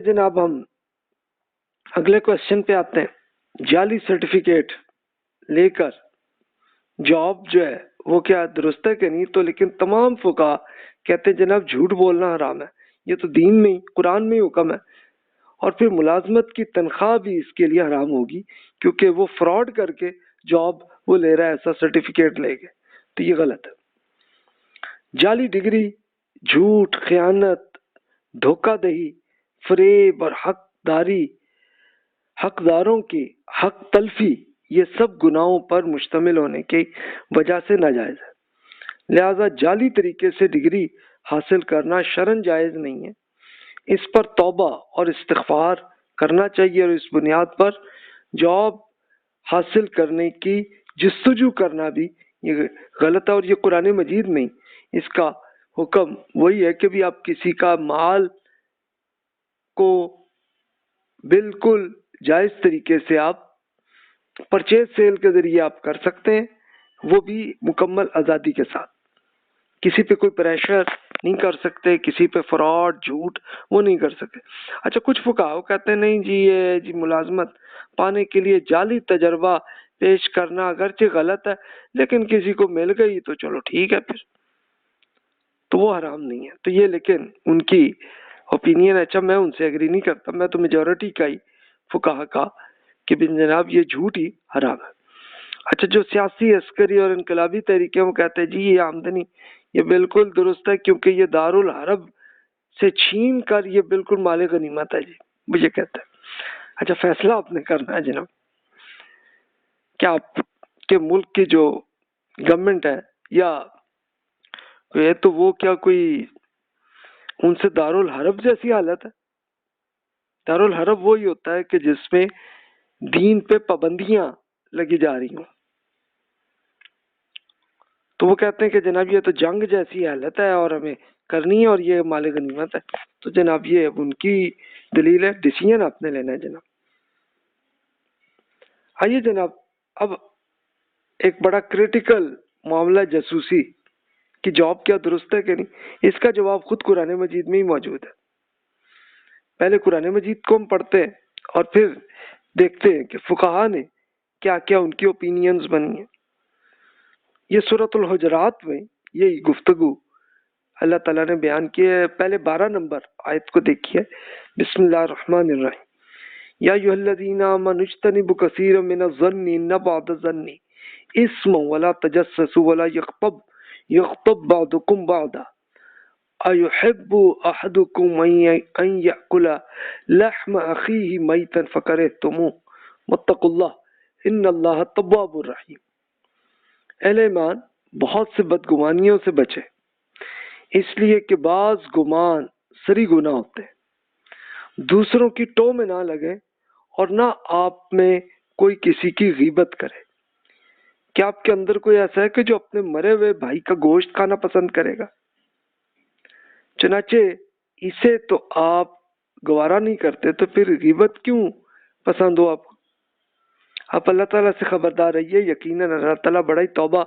جناب ہم اگلے کوشچن پہ آتے ہیں۔ جعلی سرٹیفکیٹ لے کر جاب جو ہے وہ کیا درست ہے کہ نہیں؟ تو لیکن تمام فقہا کہتے ہیں جناب جھوٹ بولنا حرام ہے، یہ تو دین میں ہی قرآن میں ہی حکم ہے، اور پھر ملازمت کی تنخواہ بھی اس کے لیے حرام ہوگی کیونکہ وہ فراڈ کر کے جاب وہ لے رہا ہے، ایسا سرٹیفکیٹ لے کے، تو یہ غلط ہے۔ جعلی ڈگری، جھوٹ، خیانت، دھوکہ دہی، فریب اور حقداروں کی حق تلفی، یہ سب گناہوں پر مشتمل ہونے کی وجہ سے ناجائز ہے۔ لہذا جعلی طریقے سے ڈگری حاصل کرنا شرعاً جائز نہیں ہے، اس پر توبہ اور استغفار کرنا چاہیے، اور اس بنیاد پر جاب حاصل کرنے کی جستجو کرنا بھی یہ غلط ہے، اور یہ قرآن مجید میں اس کا حکم وہی ہے کہ بھی آپ کسی کا مال کو بالکل جائز طریقے سے آپ پرچیز سیل کے ذریعے آپ کر سکتے ہیں، وہ بھی مکمل آزادی کے ساتھ، کسی پہ کوئی پریشر نہیں کر سکتے، کسی پہ فراڈ جھوٹ وہ نہیں کر سکتے۔ اچھا کچھ فقہا کہتے ہیں نہیں جی یہ جی ملازمت پانے کے لیے جعلی تجربہ پیش کرنا اگرچہ غلط ہے لیکن کسی کو مل گئی تو چلو ٹھیک ہے، پھر تو وہ حرام نہیں ہے۔ تو یہ لیکن ان کی اوپینین ہے، اچھا میں ان سے ایگری نہیں کرتا، میں تو میجورٹی کا ہی فقہا کا کہ بن جناب یہ جھوٹ ہی حرام ہے۔ اچھا جو سیاسی عسکری اور انقلابی طریقے وہ کہتے ہیں جی یہ آمدنی یہ بالکل درست ہے کیونکہ یہ دارالحرب سے چھین کر یہ بالکل مال غنیمت ہے، جی مجھے کہتے ہیں۔ اچھا فیصلہ آپ نے کرنا ہے جناب، کیا آپ کے ملک کی جو گورنمنٹ ہے یا یہ تو وہ کیا کوئی ان سے دارالحرب جیسی حالت ہے؟ دارالحرب وہی ہوتا ہے کہ جس میں دین پہ پابندیاں لگی جا رہی ہوں، تو وہ کہتے ہیں کہ جناب یہ تو جنگ جیسی حالت ہے اور ہمیں کرنی ہے اور یہ مال غنیمت ہے، تو جناب یہ ان کی دلیل ہے، ڈیسیژن آپ نے لینا ہے جناب۔ آئیے جناب اب ایک بڑا کریٹیکل معاملہ جاسوسی کہ جاب کیا درست ہے کہ نہیں، اس کا جواب خود قرآن مجید میں ہی موجود ہے۔ پہلے قرآن مجید کو ہم پڑھتے ہیں اور پھر دیکھتے ہیں کہ فقہا نے کیا کیا ان کی اوپینینز بنی ہیں۔ یہ سورۃ الحجرات میں یہی گفتگو اللہ تعالیٰ نے بیان کی ہے۔ پہلے 12 نمبر آیت کو دیکھیے، بسم اللہ الرحمن الرحیم، یا ایھا الذین آمنوا اجتنبوا کثیرا من الظن ان بعض الظن اسم ولا تجسسوا ولا یغتب بعضکم بعضا ایحب احدکم ان یأکل لحم اخیہ میتا فکرہتموہ واتقوا اللہ ان اللہ تواب الرحیم۔ اہل ایمان بہت سے بدگمانیوں سے بچے، اس لیے کہ بعض گمان سری گناہ ہوتے ہیں، دوسروں کی ٹو میں نہ لگے اور نہ آپ میں کوئی کسی کی غیبت کرے۔ کیا آپ کے اندر کوئی ایسا ہے کہ جو اپنے مرے ہوئے بھائی کا گوشت کھانا پسند کرے گا؟ چنانچہ اسے تو آپ گوارا نہیں کرتے تو پھر غیبت کیوں پسند ہو آپ کو؟ آپ اللہ تعالیٰ سے خبردار رہیے، یقیناً اللہ تعالیٰ بڑا ہی توبہ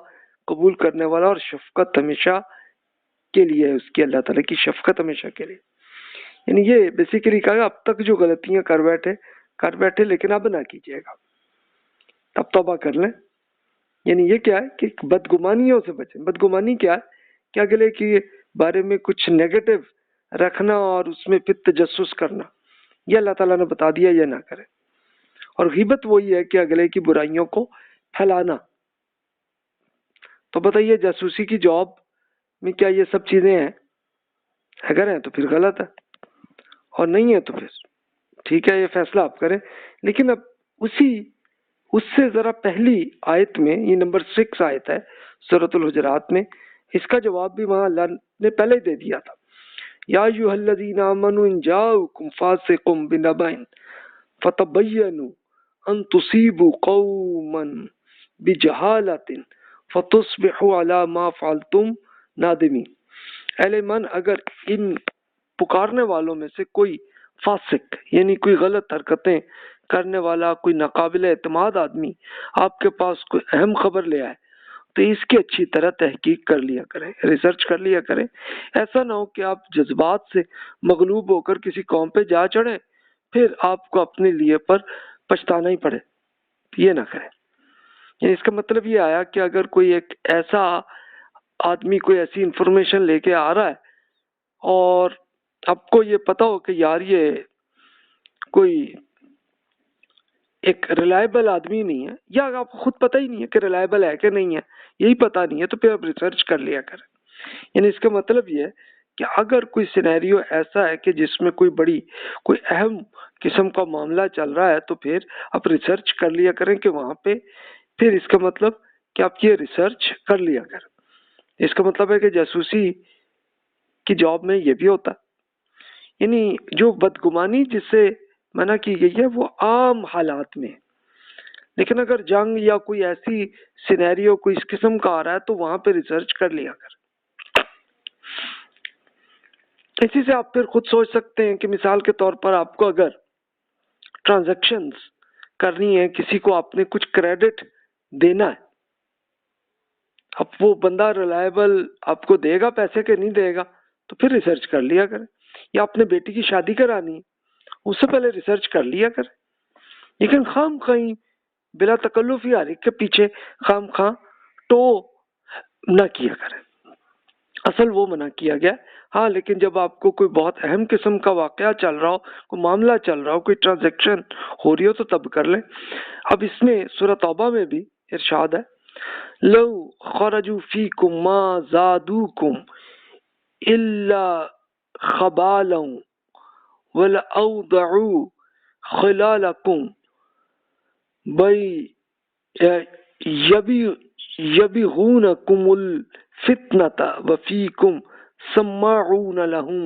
قبول کرنے والا اور شفقت ہمیشہ کے لیے ہے، اس کی اللہ تعالیٰ کی شفقت ہمیشہ کے لیے۔ یعنی یہ بیسیکلی کہا اب تک جو غلطیاں کر بیٹھے لیکن اب نہ کیجیے گا، اب توبہ کر لیں۔ یعنی یہ کیا ہے کہ بدگمانیوں سے بچیں۔ بدگمانی کیا ہے کہ اگلے کے بارے میں کچھ نیگیٹو رکھنا اور اس میں پھر تجسس کرنا، یہ اللہ تعالیٰ نے بتا دیا یہ نہ کریں۔ اور غیبت وہی ہے کہ اگلے کی برائیوں کو پھیلانا۔ تو بتائیے جاسوسی کی جاب میں کیا یہ سب چیزیں ہیں؟ اگر ہیں تو پھر غلط ہے، اور نہیں ہے تو پھر ٹھیک ہے، یہ فیصلہ آپ کریں۔ لیکن اب اس سے ذرا پہلی آیت میں، یہ نمبر 6 آیت ہے سورۃ الحجرات میں، اس کا جواب بھی وہاں اللہ نے پہلے ہی دے دیا تھا۔ یا ایھا الذین آمنوا ان جاءکم فاسق بنبأ فتبینوا ان تصیبوا قوما بجہالۃ فتصبحوا علی ما فعلتم نادمین۔ اہل ایمان اگر ان پکارنے والوں میں سے کوئی فاسق یعنی کوئی غلط حرکتیں کرنے والا، کوئی ناقابل اعتماد آدمی آپ کے پاس کوئی اہم خبر لے آئے تو اس کی اچھی طرح تحقیق کر لیا کریں، ریسرچ کر لیا کریں. ایسا نہ ہو کہ آپ جذبات سے مغلوب ہو کر کسی قوم پہ جا چڑھیں، پھر آپ کو اپنے لیے پر پچھتانا ہی پڑے. یہ نہ کریں. یعنی اس کا مطلب یہ آیا کہ اگر کوئی ایک ایسا آدمی کوئی ایسی انفارمیشن لے کے آ رہا ہے اور آپ کو یہ پتا ہو کہ یار یہ کوئی ایک ریلائبل آدمی نہیں ہے، یا آپ کو خود پتہ ہی نہیں ہے کہ ریلائبل ہے کہ نہیں ہے، یہی پتہ نہیں ہے، تو پھر آپ ریسرچ کر لیا کریں. یعنی اس کا مطلب یہ ہے کہ اگر کوئی سینیریو ایسا ہے کہ جس میں کوئی اہم قسم کا معاملہ چل رہا ہے، تو پھر آپ ریسرچ کر لیا کریں کہ وہاں پہ، پھر اس کا مطلب کہ آپ یہ ریسرچ کر لیا کریں. اس کا مطلب ہے کہ جاسوسی کی جاب میں یہ بھی ہوتا ہے. یعنی جو بدگمانی جس سے منع کی گئی ہے وہ عام حالات میں، لیکن اگر جنگ یا کوئی ایسی سینیریو کوئی اس قسم کا آ رہا ہے تو وہاں پہ ریسرچ کر لیا کر. اسی سے آپ پھر خود سوچ سکتے ہیں کہ مثال کے طور پر آپ کو اگر ٹرانزیکشنز کرنی ہے، کسی کو آپ نے کچھ کریڈٹ دینا ہے، اب وہ بندہ ریلائبل آپ کو دے گا پیسے کے نہیں دے گا، تو پھر ریسرچ کر لیا کریں. یا اپنے بیٹی کی شادی کرانی ہے، اس سے پہلے ریسرچ کر لیا کریں. لیکن خام خواہ بلا تکلف ہی کے پیچھے خام خواہ تو نہ کیا کریں. اصل وہ منع کیا گیا. ہاں لیکن جب آپ کو کوئی بہت اہم قسم کا واقعہ چل رہا ہو، کوئی معاملہ چل رہا ہو، کوئی ٹرانزیکشن ہو رہی ہو، تو تب کر لیں. اب اس میں سورہ توبہ میں بھی ارشاد ہے، لو خرجوا فیکم ما زادوکم الا خبالا ولاوضعوا خلالکم یبغونکم الفتنة وفیکم سماعون لهم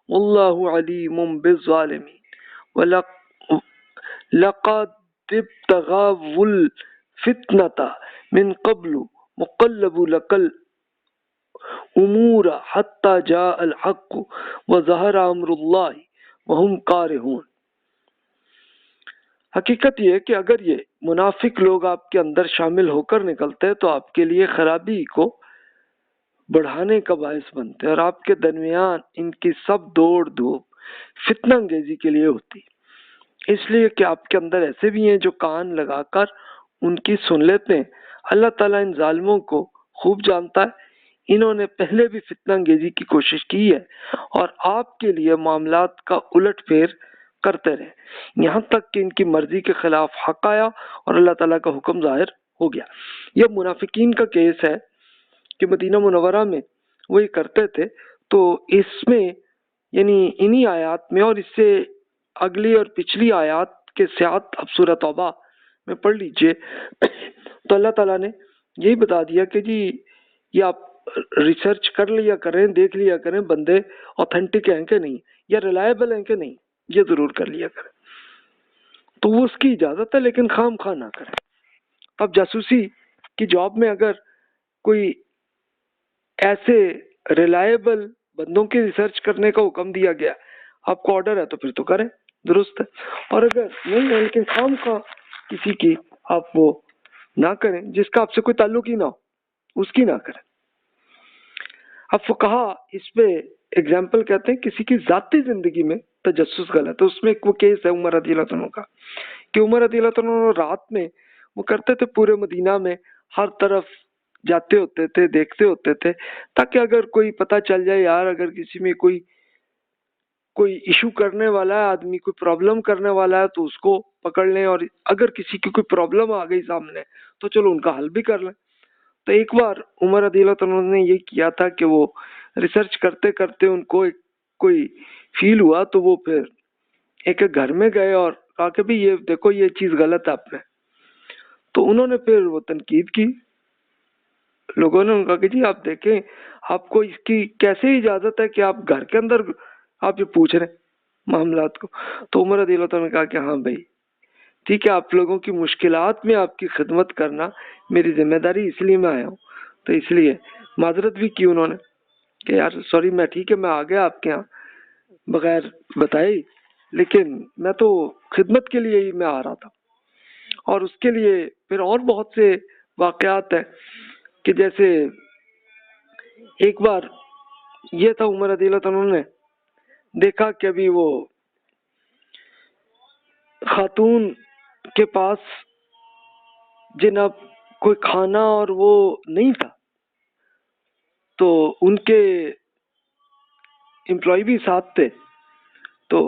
واللہ علیم بالظالمین لقد ابتغوا الفتنة من قبل وقلبوا لك الامور حتى جاء الحق وظهر امر اللہ وهم کارہون. حقیقت یہ ہے کہ اگر یہ منافق لوگ آپ کے اندر شامل ہو کر نکلتے ہیں تو آپ کے لیے خرابی کو بڑھانے کا باعث بنتے ہیں، اور آپ کے درمیان ان کی سب دوڑ دھوپ فتنہ انگیزی کے لیے ہوتی. اس لیے کہ آپ کے اندر ایسے بھی ہیں جو کان لگا کر ان کی سن لیتے ہیں. اللہ تعالیٰ ان ظالموں کو خوب جانتا ہے. انہوں نے پہلے بھی فتنہ انگیزی کی کوشش کی ہے اور آپ کے لیے معاملات کا الٹ پھیر کرتے رہے، یہاں تک کہ ان کی مرضی کے خلاف حق آیا اور اللہ تعالیٰ کا حکم ظاہر ہو گیا. یہ منافقین کا کیس ہے کہ مدینہ منورہ میں وہی کرتے تھے. تو اس میں یعنی انہی آیات میں اور اس سے اگلی اور پچھلی آیات کے ساتھ اب سورہ توبہ میں پڑھ لیجئے تو اللہ تعالیٰ نے یہی بتا دیا کہ جی یہ آپ ریسرچ کر لیا کریں، دیکھ لیا کریں بندے اوتھینٹک ہیں کہ نہیں، یا ریلائبل ہیں کہ نہیں، یہ ضرور کر لیا کریں. تو وہ اس کی اجازت ہے، لیکن خام خواہ نہ کریں. اب جاسوسی کی جاب میں اگر کوئی ایسے ریلائبل بندوں کی ریسرچ کرنے کا حکم دیا گیا، آپ کو آرڈر ہے تو پھر تو کریں، درست ہے. اور اگر نہیں ہے لیکن خام خواہ کسی کی آپ وہ نہ کریں جس کا آپ سے کوئی تعلق ہی نہ ہو، اس کی نہ کریں. اب فقہا اس پہ اگزامپل کہتے ہیں کسی کی ذاتی زندگی میں تجسس غلط ہے. اس میں ایک وہ کیس ہے عمر رضی اللہ عنہ کا کہ عمر رضی اللہ عنہ رات میں وہ کرتے تھے، پورے مدینہ میں ہر طرف جاتے ہوتے تھے، دیکھتے ہوتے تھے تاکہ اگر کوئی پتہ چل جائے یار اگر کسی میں کوئی ایشو کرنے والا ہے آدمی، کوئی پرابلم کرنے والا ہے تو اس کو پکڑ لیں، اور اگر کسی کی کوئی پرابلم آ گئی سامنے تو چلو ان کا حل بھی کر لیں. تو ایک بار عمر رضی اللہ عنہ نے یہ کیا تھا کہ وہ ریسرچ کرتے کرتے ان کو کوئی فیل ہوا تو وہ پھر ایک گھر میں گئے اور کہا کہ بھی یہ دیکھو یہ چیز غلط ہے آپ میں. تو انہوں نے پھر وہ تنقید کی، لوگوں نے کہا کہ جی آپ دیکھیں آپ کو اس کی کیسے اجازت ہے کہ آپ گھر کے اندر آپ یہ پوچھ رہے ہیں معاملات کو. تو عمر رضی اللہ عنہ نے کہا کہ ہاں بھائی ٹھیک ہے، آپ لوگوں کی مشکلات میں آپ کی خدمت کرنا میری ذمہ داری، اس لیے میں آیا ہوں. تو اس لیے معذرت بھی کی انہوں نے کہ یار سوری، میں ٹھیک ہے میں آ گیا آپ کے یہاں بغیر بتائے، لیکن میں تو خدمت کے لیے ہی میں آ رہا تھا. اور اس کے لیے پھر اور بہت سے واقعات ہیں کہ جیسے ایک بار یہ تھا، عمر رضی اللہ تعالیٰ نے دیکھا کہ ابھی وہ خاتون کے پاس جناب کوئی کھانا اور وہ نہیں تھا، تو ان کے امپلائی بھی ساتھ تھے، تو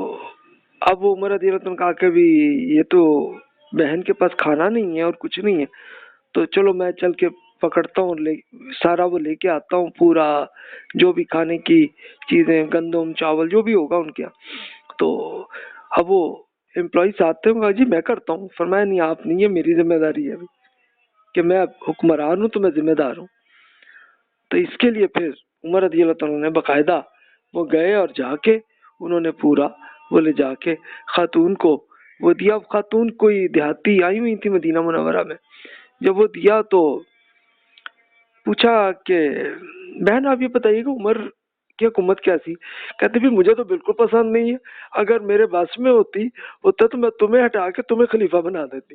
اب وہ عمر رضی اللہ عنہ نے کہا کہ بھی یہ تو بہن کے پاس کھانا نہیں ہے اور کچھ نہیں ہے، تو چلو میں چل کے پکڑتا ہوں، سارا وہ لے کے آتا ہوں، پورا جو بھی کھانے کی چیزیں، گندم چاول جو بھی ہوگا ان کے یہاں۔ تو اب وہ امپلائی ساتھ تھے، کہا جی میں کرتا ہوں، فرمایا نہیں آپ نہیں، ہے میری ذمہ داری ہے کہ میں حکمران ہوں تو میں ذمہ دار ہوں۔ تو اس کے لیے پھر عمر رضی اللہ تعالیٰ نے باقاعدہ وہ گئے اور جا کے انہوں نے پورا وہ لے جا کے خاتون کو وہ دیا۔ خاتون کوئی دیہاتی آئی ہوئی تھی مدینہ منورہ میں، جب وہ دیا تو پوچھا کہ بہن آپ یہ بتائیے کہ عمر کی حکومت کیسی؟ کہتے بھی مجھے تو بالکل پسند نہیں ہے، اگر میرے بس میں ہوتا تو میں تمہیں ہٹا کے تمہیں خلیفہ بنا دیتی۔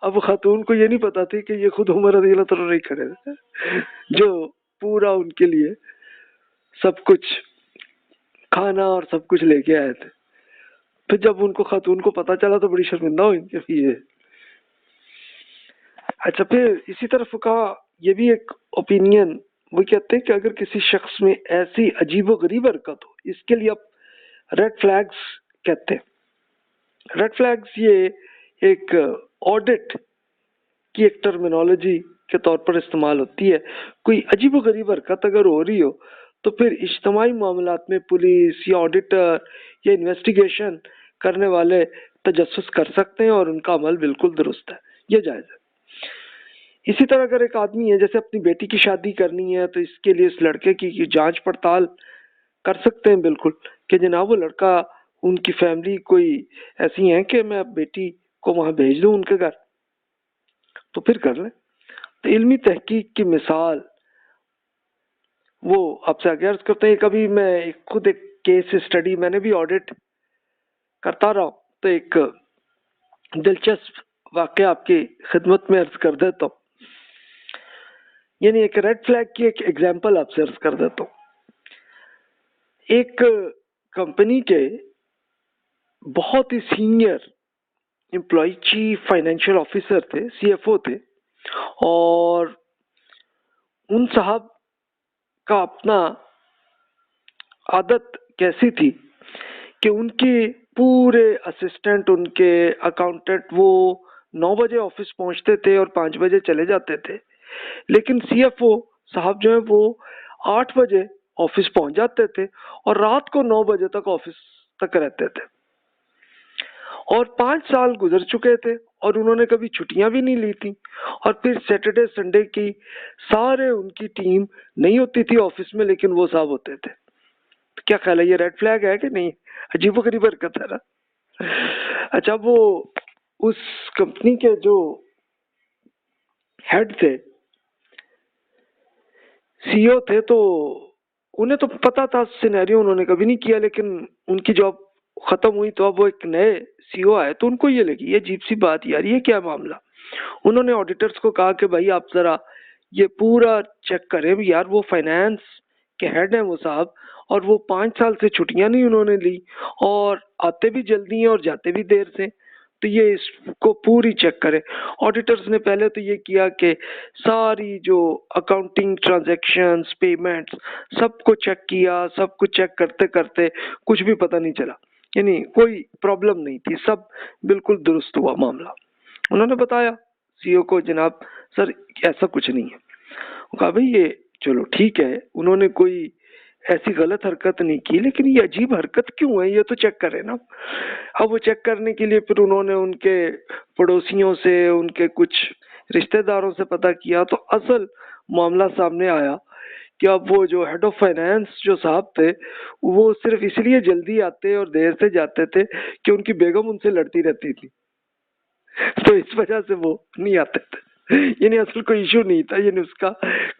اب خاتون کو یہ نہیں پتا تھی کہ یہ خود عمر رضی اللہ تعالیٰ نہیں کھڑے تھے، جو پورا ان کے لیے سب کچھ کھانا اور سب کچھ لے کے آئے تھے۔ پھر جب ان کو خاتون کو پتا چلا تو بڑی شرمندہ ہوئی کہ یہ اچھا۔ پھر اسی طرف کہا یہ بھی ایک اوپینین، وہ کہتے ہیں کہ اگر کسی شخص میں ایسی عجیب و غریب حرکت ہو، اس کے لیے آپ ریڈ فلیگز کہتے ہیں۔ ریڈ فلیگز یہ ایک آڈٹ کی ایک ٹرمینالوجی کے طور پر استعمال ہوتی ہے۔ کوئی عجیب و غریب حرکت اگر ہو رہی ہو تو پھر اجتماعی معاملات میں پولیس یا آڈیٹر یا انویسٹیگیشن کرنے والے تجسس کر سکتے ہیں اور ان کا عمل بالکل درست ہے، یہ جائز ہے۔ اسی طرح اگر ایک آدمی ہے جیسے اپنی بیٹی کی شادی کرنی ہے تو اس کے لیے اس لڑکے کی جانچ پڑتال کر سکتے ہیں بالکل کہ جناب وہ لڑکا، ان کی فیملی کوئی ایسی ہیں کہ میں بیٹی کو وہاں بھیج دوں ان کے گھر، تو پھر کر لیں۔ تو علمی تحقیق کی مثال وہ آپ سے آگے عرض کرتے ہیں۔ کبھی میں خود ایک کیس اسٹڈی میں نے بھی آڈٹ کرتا رہا، تو ایک دلچسپ واقعہ آپ کی خدمت میں عرض کر دیتا ہوں، یعنی ایک ریڈ فلیگ کی ایک ایگزامپل آپ سے عرض کر دیتا ہوں۔ ایک کمپنی کے بہت ہی senior employee, chief financial officer تھے، سی ایف او تھے، اور ان صاحب کا اپنا عادت کیسی تھی کہ ان کے پورے اسسٹنٹ، ان کے اکاؤنٹنٹ وہ 9 بجے آفس پہنچتے تھے اور 5 بجے چلے جاتے تھے، لیکن سی ایف او صاحب جو ہیں وہ 8 بجے آفس پہنچ جاتے تھے اور رات کو 9 بجے تک آفس تک رہتے تھے، اور 5 سال گزر چکے تھے اور انہوں نے کبھی چھٹیاں بھی نہیں لی تھی، اور پھر سیٹرڈے سنڈے کی سارے ان کی ٹیم نہیں ہوتی تھی آفس میں، لیکن وہ صاحب ہوتے تھے۔ تو کیا خیال ہے یہ ریڈ فلیگ ہے کہ نہیں؟ عجیب و غریب حرکت ہے نا۔ اچھا، وہ اس کمپنی کے جو ہیڈ تھے، سی او تھے، تو انہیں تو پتا تھا سینیریو، انہوں نے کبھی نہیں کیا، لیکن ان کی جاب ختم ہوئی تو اب وہ ایک نئے سی او آئے تو ان کو یہ لگی یہ عجیب سی بات، یار یہ کیا معاملہ۔ انہوں نے آڈیٹرز کو کہا کہ بھائی آپ ذرا یہ پورا چیک کریں، یار وہ فائنانس کے ہیڈ ہیں وہ صاحب، اور وہ 5 سال سے چھٹیاں نہیں انہوں نے لی، اور آتے بھی جلدی ہیں اور جاتے بھی دیر سے، تو یہ اس کو پوری چیک کریں۔ آڈیٹرز نے پہلے تو یہ کیا کہ ساری جو اکاؤنٹنگ ٹرانزیکشنز، پیمنٹس، سب کو چیک کیا، سب کچھ چیک کرتے کرتے کچھ بھی پتہ نہیں چلا، یعنی کوئی پرابلم نہیں تھی، سب بالکل درست ہوا معاملہ۔ انہوں نے بتایا سی او کو، جناب سر ایسا کچھ نہیں ہے۔ وہ کہا بھئی یہ چلو ٹھیک ہے، انہوں نے کوئی ایسی غلط حرکت نہیں کی، لیکن یہ عجیب حرکت کیوں ہے، یہ تو چیک کریں نا۔ اب وہ چیک کرنے کے لیے پھر انہوں نے ان کے پڑوسیوں سے، ان کے کچھ رشتہ داروں سے پتہ کیا، تو اصل معاملہ سامنے آیا کہ اب وہ جو ہیڈ آف فائنانس جو صاحب تھے، وہ صرف اس لیے جلدی آتے اور دیر سے جاتے تھے کہ ان کی بیگم ان سے لڑتی رہتی تھی، تو اس وجہ سے وہ نہیں آتے تھے، یعنی اصل کوئی ایشو نہیں تھا، یعنی اس کا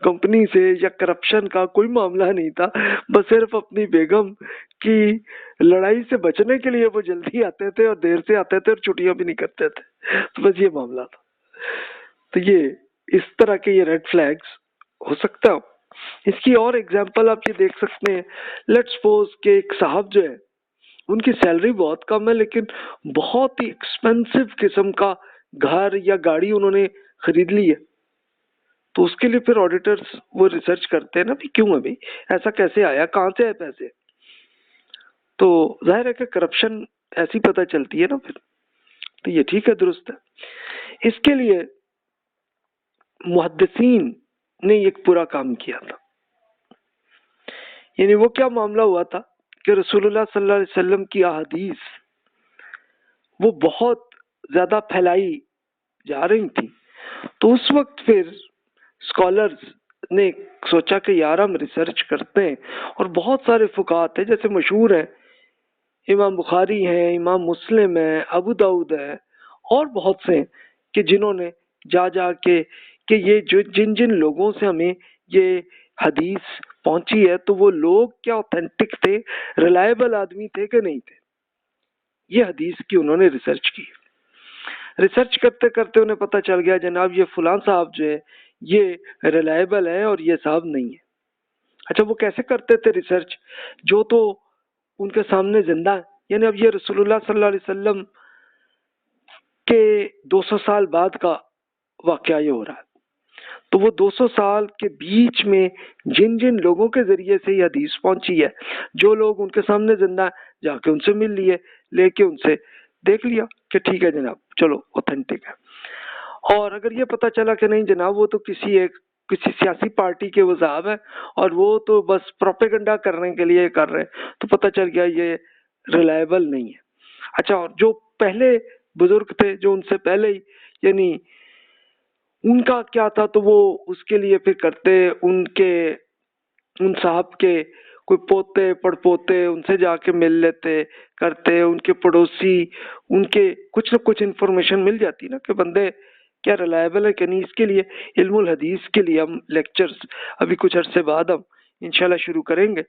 کمپنی سے یا کرپشن کا کوئی معاملہ نہیں تھا، بس صرف اپنی بیگم کی لڑائی سے بچنے کے لیے وہ جلدی آتے تھے اور دیر سے آتے تھے اور چھٹیاں بھی نہیں کرتے تھے، تو بس یہ معاملہ تھا۔ تو یہ اس طرح کے یہ ریڈ فلیگز ہو سکتا ہو. اس کی اور ایگزامپل آپ یہ دیکھ سکتے ہیں. لیٹ سپوز کہ ایک صاحب جو ہے ان کی سیلری بہت کم ہے لیکن بہت ہی ایکسپینسو قسم کا گھر یا گاڑی انہوں نے خرید لی ہے. تو اس کے لیے پھر آڈیٹرز وہ ریسرچ کرتے ہیں نا بھی کیوں ہے بھائی ایسا کیسے آیا, کہاں سے آئے پیسے. تو ظاہر ہے کہ کرپشن ایسی پتہ چلتی ہے نا پھر. تو یہ ٹھیک ہے, درست ہے. اس کے لیے محدثین نے ایک پورا کام کیا تھا. یعنی وہ کیا معاملہ ہوا تھا کہ رسول اللہ صلی اللہ علیہ وسلم کی احادیث وہ بہت زیادہ پھیلائی جا رہی تھی. تو اس وقت پھر اسکالرز نے سوچا کہ یار ہم ریسرچ کرتے ہیں, اور بہت سارے فقہات ہیں جیسے مشہور ہیں, امام بخاری ہیں, امام مسلم ہیں, ابو داؤد ہے, اور بہت سے ہیں کہ جنہوں نے جا جا کے کہ یہ جو جن جن لوگوں سے ہمیں یہ حدیث پہنچی ہے تو وہ لوگ کیا اوتھینٹک تھے, ریلائبل آدمی تھے کہ نہیں تھے. یہ حدیث کی انہوں نے ریسرچ کی. ریسرچ کرتے کرتے انہیں پتہ چل گیا جناب یہ فلاں صاحب جو ہے یہ ریلائبل ہے اور یہ صاحب نہیں ہے. اچھا وہ کیسے کرتے تھے ریسرچ, جو تو ان کے سامنے زندہ ہے. یعنی اب یہ رسول اللہ صلی اللہ علیہ وسلم کے 200 سال بعد کا واقعہ یہ ہو رہا ہے. تو وہ 200 سال کے بیچ میں جن جن لوگوں کے ذریعے سے یہ حدیث پہنچی ہے, جو لوگ ان کے سامنے زندہ ہیں, جا کے ان سے مل لیے, لے کے ان سے دیکھ لیا کہ ٹھیک ہے جناب چلو اوتھینٹک ہے. اور اگر یہ پتہ چلا کہ نہیں جناب وہ تو کسی سیاسی پارٹی کے وہ صاحب ہیں اور وہ تو بس پروپیگنڈا کرنے کے لیے کر رہے ہیں, تو پتہ چل گیا یہ ریلائبل نہیں ہے. اچھا, اور جو پہلے بزرگ تھے جو ان سے پہلے ہی یعنی ان کا کیا تھا, تو وہ اس کے لیے پھر کرتے ان صاحب کے کوئی پوتے پڑ پوتے ان سے جا کے مل لیتے کرتے, ان کے پڑوسی ان کے کچھ نہ کچھ انفارمیشن مل جاتی نا کہ بندے کیا ریلائبل ہے کہ نہیں. اس کے لیے علم الحدیث کے لیے ہم لیکچرز ابھی کچھ عرصے بعد ہم انشاءاللہ شروع کریں گے,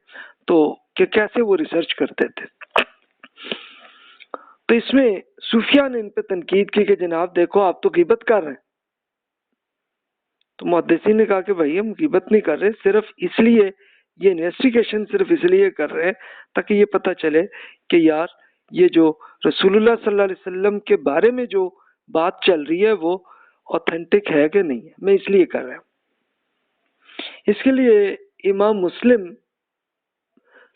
تو کہ کیسے وہ ریسرچ کرتے تھے. تو اس میں صوفیہ نے ان پہ تنقید کی کہ جناب دیکھو آپ تو غیبت کر رہے ہیں. تو محدثین نے کہا کہ بھائی ہم غیبت نہیں کر رہے, صرف اس لیے یہ انویسٹیگیشن صرف اس لیے کر رہے ہیں تاکہ یہ پتہ چلے کہ یار یہ جو رسول اللہ صلی اللہ علیہ وسلم کے بارے میں جو بات چل رہی ہے وہ اوتھینٹک ہے کہ نہیں ہے, میں اس لیے کر رہا ہوں. اس کے لیے امام مسلم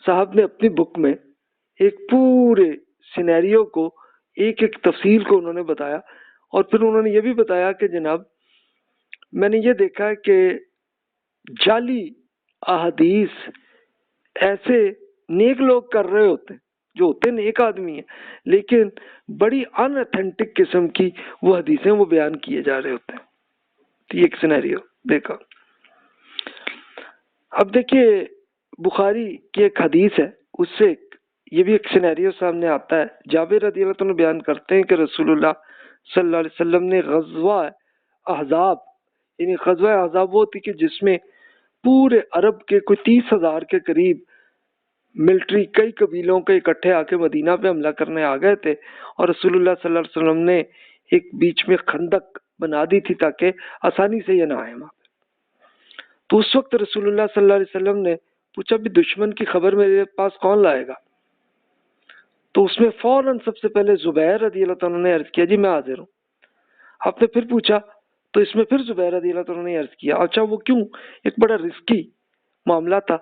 صاحب نے اپنی بک میں ایک پورے سینیریو کو ایک ایک تفصیل کو انہوں نے بتایا, اور پھر انہوں نے یہ بھی بتایا کہ جناب میں نے یہ دیکھا ہے کہ جعلی احادیث ایسے نیک لوگ کر رہے ہوتے ہیں جو ہوتے نیک آدمی ہیں, لیکن بڑی ان اتھینٹک قسم کی وہ حدیثیں وہ بیان کیے جا رہے ہوتے ہیں. تو یہ ایک سینیریو دیکھا. اب دیکھیے بخاری کی ایک حدیث ہے, اس سے یہ بھی ایک سینیریو سامنے آتا ہے. جابر رضی اللہ عنہ بیان کرتے ہیں کہ رسول اللہ صلی اللہ علیہ وسلم نے غزوہ احزاب, یعنی غزوہ احزاب وہ تھی کہ جس میں پورے عرب کے کوئی 30,000 کے قریب ملٹری کئی قبیلوں کے اکٹھے آ کے مدینہ پہ حملہ کرنے آ گئے تھے, اور رسول اللہ صلی اللہ علیہ وسلم نے ایک بیچ میں خندق بنا دی تھی تاکہ آسانی سے یہ نہ آئے وہاں. تو اس وقت رسول اللہ صلی اللہ علیہ وسلم نے پوچھا بھی دشمن کی خبر میرے پاس کون لائے گا. تو اس میں فوراً سب سے پہلے زبیر رضی اللہ عنہ نے عرض کیا جی میں حاضر ہوں. آپ نے پھر پوچھا تو اس میں پھر زبیر رضی اللہ عنہ نے عرض کیا. اچھا وہ کیوں, ایک بڑا رسکی معاملہ تھا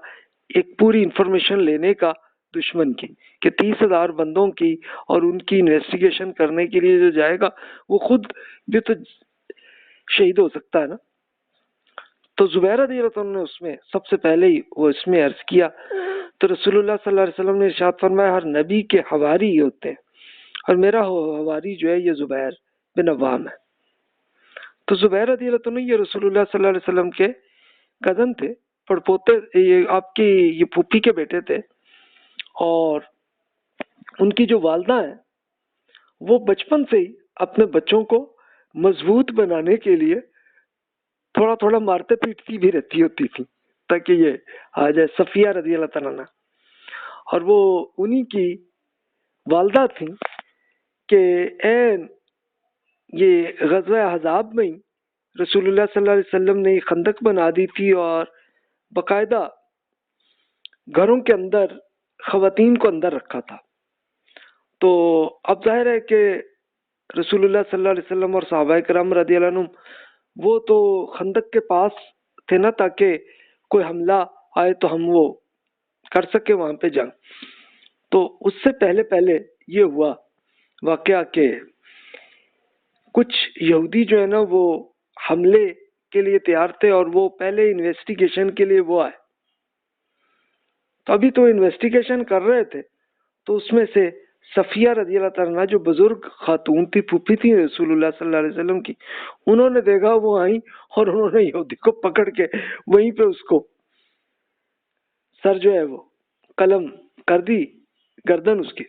ایک پوری انفارمیشن لینے کا دشمن کی کہ 30,000 بندوں کی اور ان کی انویسٹیگیشن کرنے کے لیے جو جائے گا وہ خود بھی تو شہید ہو سکتا ہے نا. تو زبیر رضی اللہ عنہ نے اس میں سب سے پہلے ہی وہ اس میں عرض کیا. تو رسول اللہ صلی اللہ علیہ وسلم نے ارشاد فرمایا ہر نبی کے حواری ہی ہوتے ہیں, اور میرا حواری جو ہے یہ زبیر بن عوام ہے. تو زبیر رضی اللہ عنہ یہ رسول اللہ صلی اللہ علیہ وسلم کے کزن تھے, پڑپوتے, یہ آپ کی یہ پھوپھی کے بیٹے تھے, اور ان کی جو والدہ ہیں وہ بچپن سے ہی اپنے بچوں کو مضبوط بنانے کے لیے تھوڑا تھوڑا مارتے پیٹتی بھی رہتی ہوتی تھی تاکہ یہ آ جائے. صفیہ رضی اللہ تعالیٰ, اور وہ انہی کی والدہ تھیں کہ این یہ غزوہ احزاب میں رسول اللہ صلی اللہ علیہ وسلم نے خندق بنا دی تھی اور باقاعدہ گھروں کے اندر خواتین کو اندر رکھا تھا. تو اب ظاہر ہے کہ رسول اللہ صلی اللہ علیہ وسلم اور صحابہ کرام رضی اللہ عنہم وہ تو خندق کے پاس تھے نا، تاکہ کوئی حملہ آئے تو ہم وہ کر سکے وہاں پہ جنگ. تو اس سے پہلے پہلے یہ ہوا واقعہ کہ کچھ یہودی جو ہے نا وہ حملے کے لیے تیار تھے اور وہ پہلے انویسٹیگیشن کے لیے وہ آئے. تو ابھی تو انویسٹیگیشن کر رہے تھے، تو اس میں سے صفیہ رضی اللہ تعالیٰ عنہا جو بزرگ خاتون تھی، پھوپھی تھی رسول اللہ صلی اللہ علیہ وسلم کی، انہوں نے دیکھا وہ آئی اور انہوں نے یہودی کو پکڑ کے وہیں پہ اس کو سر جو ہے وہ قلم کر دی، گردن اس کی،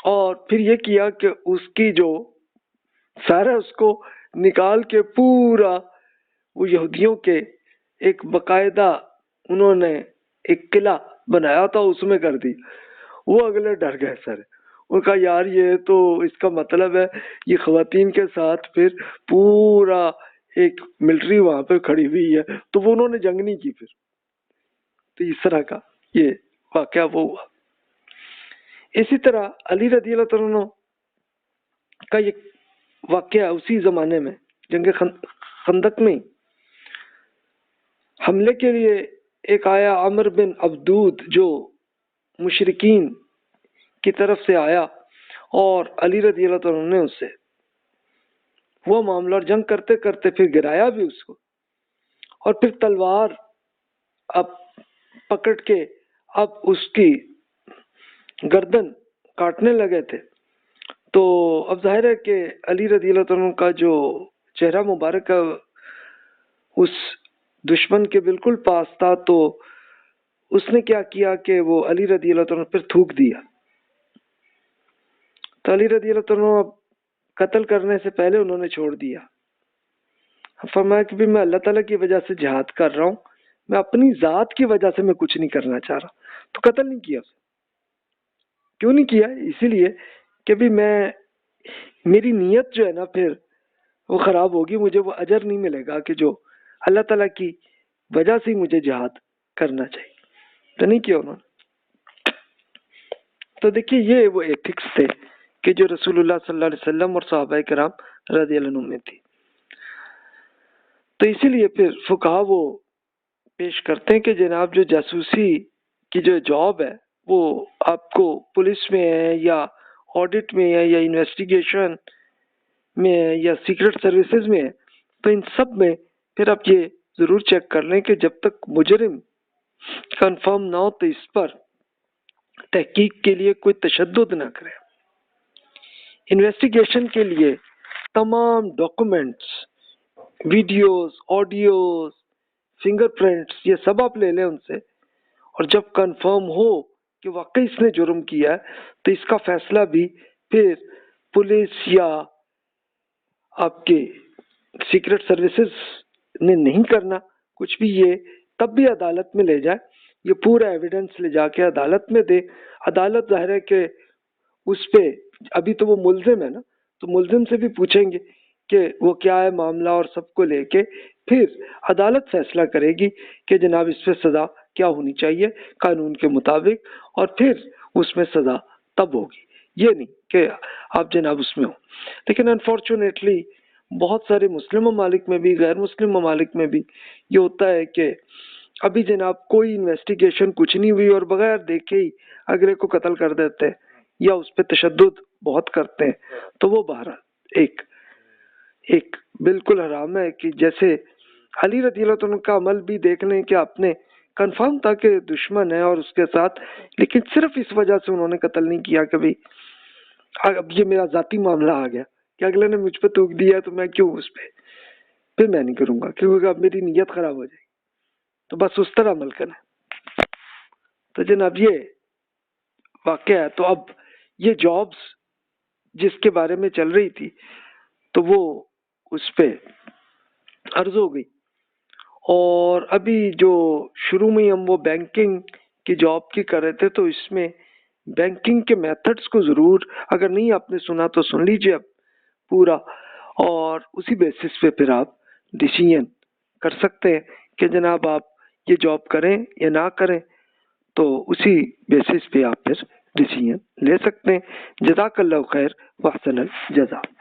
اور پھر یہ کیا کہ اس کی جو سر ہے اس کو نکال کے پورا وہ یہودیوں کے ایک باقاعدہ انہوں نے ایک قلعہ بنایا تھا اس میں کر دی. وہ اگلے ڈر گئے سر، ان کا یار یہ تو اس کا مطلب ہے یہ خواتین کے ساتھ پھر پورا ایک ملٹری وہاں پہ کھڑی ہوئی ہے، تو وہ انہوں نے جنگ نہیں کی پھر. تو اس طرح کا یہ واقعہ وہ ہوا. اسی طرح علی رضی اللہ تعالیٰ کا یہ واقعہ اسی زمانے میں جنگ خندق میں حملے کے لیے ایک آیا عمر بن عبدود جو مشرکین کی طرف سے آیا، اور علی رضی اللہ تعالیٰ نے اس سے وہ معاملہ اور جنگ کرتے کرتے پھر گرایا بھی اس کو، اور پھر تلوار اب پکڑ کے اب اس کی گردن کاٹنے لگے تھے. تو اب ظاہر ہے کہ علی رضی اللہ تعالیٰ کا جو چہرہ مبارک ہے اس دشمن کے بالکل پاس تھا، تو اس نے کیا کیا کہ وہ علی رضی اللہ تعالیٰ پھر تھوک دیا. تو علی رضی اللہ تعالیٰ اب قتل کرنے سے پہلے انہوں نے چھوڑ دیا. فرمایا کہ بھی میں اللہ تعالیٰ کی وجہ سے جہاد کر رہا ہوں، میں اپنی ذات کی وجہ سے میں کچھ نہیں کرنا چاہ رہا. تو قتل نہیں کیا. کیوں نہیں کیا؟ اسی لیے کہ بھی میری نیت جو ہے نا پھر وہ خراب ہوگی، مجھے وہ اجر نہیں ملے گا کہ جو اللہ تعالیٰ کی وجہ سے مجھے جہاد کرنا چاہیے. تو نہیں کیا انہوں نے. تو دیکھیے یہ وہ ایتھکس تھے کہ جو رسول اللہ صلی اللہ علیہ وسلم اور صحابہ کرام رضی اللہ عنہم میں تھی. تو اسی لیے پھر فقہا وہ پیش کرتے ہیں کہ جناب جو جاسوسی کی جو جاب ہے وہ آپ کو پولیس میں ہے یا آڈٹ میں ہے یا انویسٹیگیشن میں ہے یا سیکرٹ سروسز میں ہے، تو ان سب میں پھر آپ یہ ضرور چیک کر لیں کہ جب تک مجرم کنفرم نہ ہو تو اس پر تحقیق کے لیے کوئی تشدد نہ کرے. انویسٹیگیشن کے لیے تمام documents, videos, audios, finger prints یہ سب آپ لے لیں ان سے، اور جب کنفرم ہو کہ واقعی اس نے جرم کیا ہے تو اس کا فیصلہ بھی پھر پولیس یا آپ کے سیکرٹ سروسز نے نہیں کرنا کچھ بھی، یہ تب بھی عدالت میں لے جائے، یہ پورا ایویڈنس لے جا کے عدالت میں دے. عدالت ظاہر ہے کہ اس پہ ابھی تو وہ ملزم ہے نا، تو ملزم سے بھی پوچھیں گے کہ وہ کیا ہے معاملہ، اور سب کو لے کے پھر عدالت فیصلہ کرے گی کہ جناب اس پہ سزا کیا ہونی چاہیے قانون کے مطابق، اور پھر اس میں سزا تب ہوگی، یہ نہیں کہ آپ جناب اس میں ہو. لیکن انفارچونیٹلی بہت سارے مسلم ممالک میں بھی غیر مسلم ممالک میں بھی یہ ہوتا ہے کہ ابھی جناب کوئی انویسٹیگیشن کچھ نہیں ہوئی اور بغیر دیکھے ہی اگلے کو قتل کر دیتے ہیں یا اس پہ تشدد بہت کرتے ہیں. تو وہ بہرحال ایک بالکل حرام ہے کہ جیسے علی رضی اللہ عنہ کا عمل بھی دیکھ لیں کہ آپ نے کنفرم تھا کہ دشمن ہے اور اس کے ساتھ، لیکن صرف اس وجہ سے انہوں نے قتل نہیں کیا کہ اب یہ میرا ذاتی معاملہ آ گیا کہ اگلے نے مجھ پہ تھوک دیا تو میں کیوں اس پہ پھر میں نہیں کروں گا کیونکہ اب میری نیت خراب ہو جائے گی. تو بس اس طرح عمل کرنا. تو جناب یہ واقعہ ہے. تو اب یہ جابس جس کے بارے میں چل رہی تھی تو وہ اس پہ عرض ہو گئی، اور ابھی جو شروع میں ہم وہ بینکنگ کی جاب کی کر رہے تھے تو اس میں بینکنگ کے میتھڈز کو ضرور اگر نہیں آپ نے سنا تو سن لیجئے اب پورا، اور اسی بیسس پہ پھر آپ ڈیسیژن کر سکتے ہیں کہ جناب آپ یہ جاب کریں یا نہ کریں، تو اسی بیسس پہ آپ پھر ڈیسیژن لے سکتے ہیں۔ جزاک اللہ خیر واحسن الجزا۔